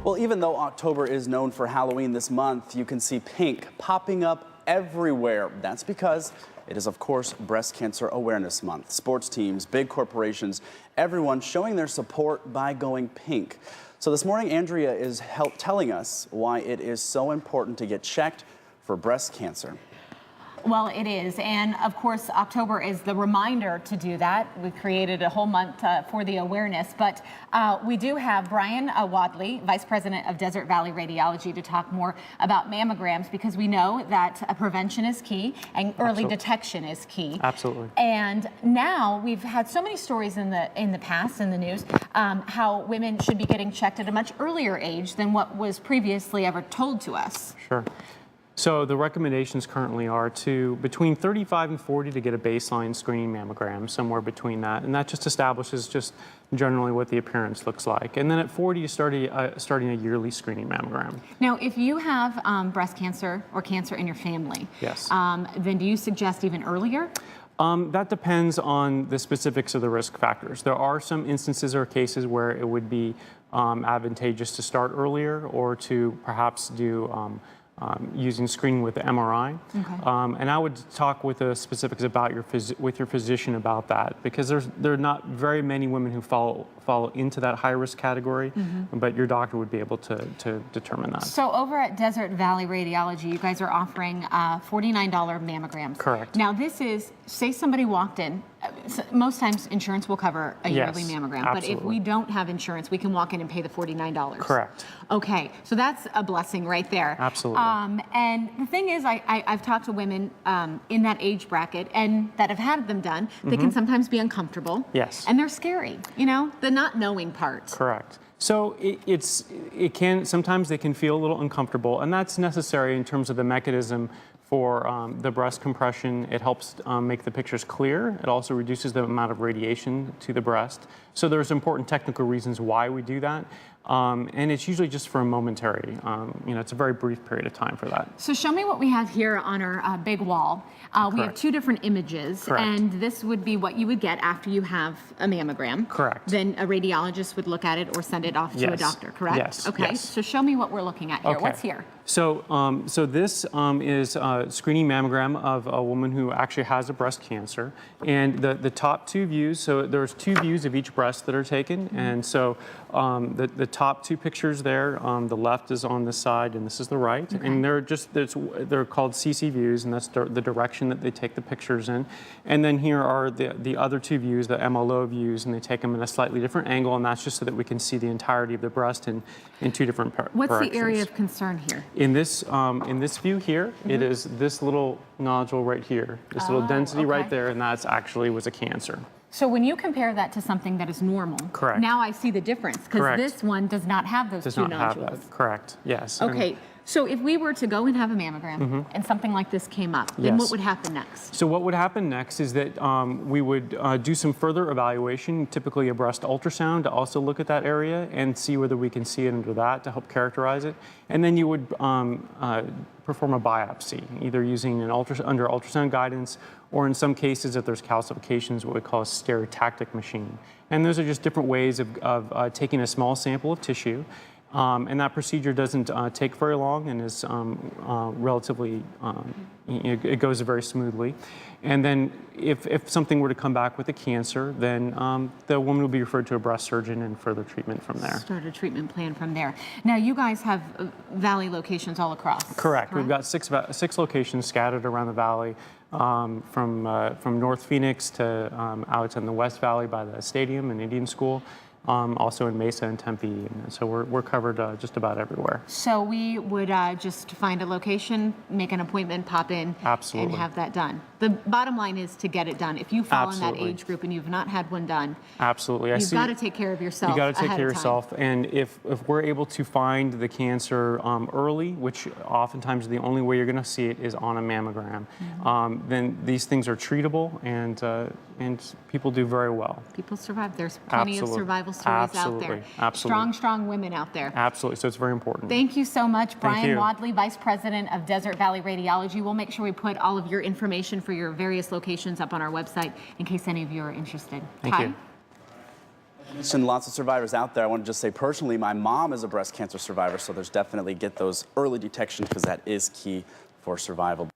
Well, even though October is known for Halloween this month, you can see pink popping up everywhere. That's because it is, of course, Breast Cancer Awareness Month. Sports teams, big corporations, everyone showing their support by going pink. So this morning, Andrea is telling us why it is so important to get checked for breast cancer. Well, it is, and of course, October is the reminder to do that. We created a whole month for the awareness, but we do have Brian Wadley, Vice President of Desert Valley Radiology, to talk more about mammograms, because we know that prevention is key and early detection is key. Absolutely. And now we've had so many stories in the past in the news how women should be getting checked at a much earlier age than what was previously ever told to us. Sure. So the recommendations currently are to between 35 and 40 to get a baseline screening mammogram, somewhere between that, and that just establishes just generally what the appearance looks like. And then at 40, you starting a yearly screening mammogram. Now, if you have breast cancer or cancer in your family, yes, then do you suggest even earlier? That depends on the specifics of the risk factors. There are some instances or cases where it would be advantageous to start earlier, or to perhaps do using screening with the MRI. Okay. And I would talk with the specifics about with your physician about that, because there are not very many women who fall into that high risk category, but your doctor would be able to determine that. So over at Desert Valley Radiology, you guys are offering $49 mammograms. Correct. Now this is, say somebody walked in, most times insurance will cover a yearly mammogram, absolutely. But if we don't have insurance, we can walk in and pay the $49. Correct. Okay, so that's a blessing right there. Absolutely. And the thing is, I've talked to women in that age bracket and that have had them done. They can sometimes be uncomfortable. Yes. And they're scary, you know, the not knowing part. Correct. So sometimes they can feel a little uncomfortable, and that's necessary in terms of the mechanism for the breast compression. It helps make the pictures clear. It also reduces the amount of radiation to the breast. So there's important technical reasons why we do that. And it's usually just for a momentary, it's a very brief period of time for that. So show me what we have here on our big wall. We have two different images. Correct. And this would be what you would get after you have a mammogram. Correct. Then a radiologist would look at it or send it off to a doctor, correct? Yes. Okay, yes. So show me what we're looking at here. Okay. What's here? So, this is a screening mammogram of a woman who actually has a breast cancer. And the top two views, so there's two views of each breast that are taken. And so the top two pictures there, the left is on this side and this is the right. Okay. And they're called CC views, and that's the direction that they take the pictures in. And then here are the other two views, the MLO views, and they take them in a slightly different angle, and that's just so that we can see the entirety of the breast in two different directions. What's the area of concern here? In this view here, it is this little nodule right here, this little density right there, and that's actually was a cancer. So when you compare that to something that is normal, correct, now I see the difference, because this one does not have those two nodules. Have that. Correct, yes. Okay, so if we were to go and have a mammogram and something like this came up, then what would happen next? So what would happen next is that we would do some further evaluation, typically a breast ultrasound, to also look at that area and see whether we can see it under that to help characterize it. And then you would perform a biopsy, either using under ultrasound guidance, or in some cases, if there's calcifications, what we call a stereotactic machine. And those are just different ways of taking a small sample of tissue. And that procedure doesn't take very long and is relatively, it goes very smoothly. And then if something were to come back with a cancer, then the woman will be referred to a breast surgeon and further treatment from there. Start a treatment plan from there. Now, you guys have valley locations all across. Correct. We've got six locations scattered around the valley, from North Phoenix to out in the West Valley by the stadium and Indian School. Also in Mesa and Tempe, and so we're covered just about everywhere. So we would just find a location, make an appointment, pop in, and have that done. The bottom line is to get it done. If you fall in that age group and you've not had one done, you've got to take care of yourself. You got to take care of yourself, and if we're able to find the cancer early, which oftentimes the only way you're going to see it is on a mammogram, then these things are treatable, and people do very well. People survive. There's plenty of survival stories out there. Absolutely. Strong women out there. Absolutely. So it's very important. Thank you so much, Brian Wadley, Vice President of Desert Valley Radiology. We'll make sure we put all of your information for your various locations up on our website in case any of you are interested. Thank you. And lots of survivors out there. I want to just say personally, my mom is a breast cancer survivor, so there's definitely get those early detection because that is key for survival.